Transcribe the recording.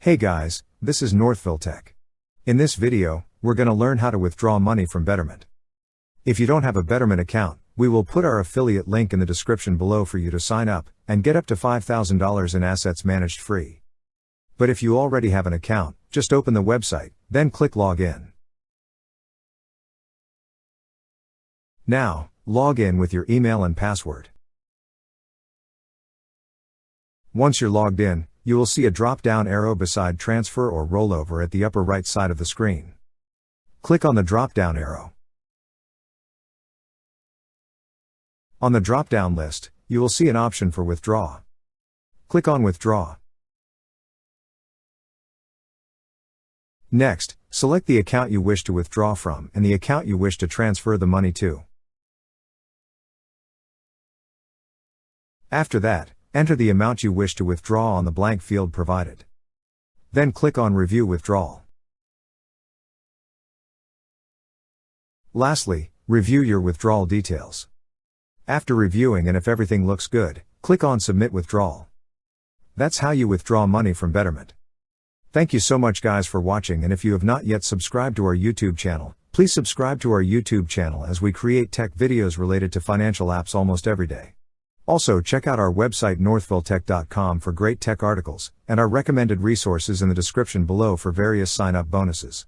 Hey guys, this is Northville Tech. In this video, we're going to learn how to withdraw money from Betterment. If you don't have a Betterment account, we will put our affiliate link in the description below for you to sign up and get up to $5,000 in assets managed free. But if you already have an account, just open the website, then click log in. Now, log in with your email and password. Once you're logged in, you will see a drop-down arrow beside transfer or rollover at the upper right side of the screen. Click on the drop-down arrow. On the drop-down list, you will see an option for withdraw. Click on withdraw. Next, select the account you wish to withdraw from and the account you wish to transfer the money to. After that, enter the amount you wish to withdraw on the blank field provided. Then click on Review Withdrawal. Lastly, review your withdrawal details. After reviewing and if everything looks good, click on Submit Withdrawal. That's how you withdraw money from Betterment. Thank you so much guys for watching, and if you have not yet subscribed to our YouTube channel, please subscribe to our YouTube channel as we create tech videos related to financial apps almost every day. Also check out our website northvilletech.com for great tech articles, and our recommended resources in the description below for various sign-up bonuses.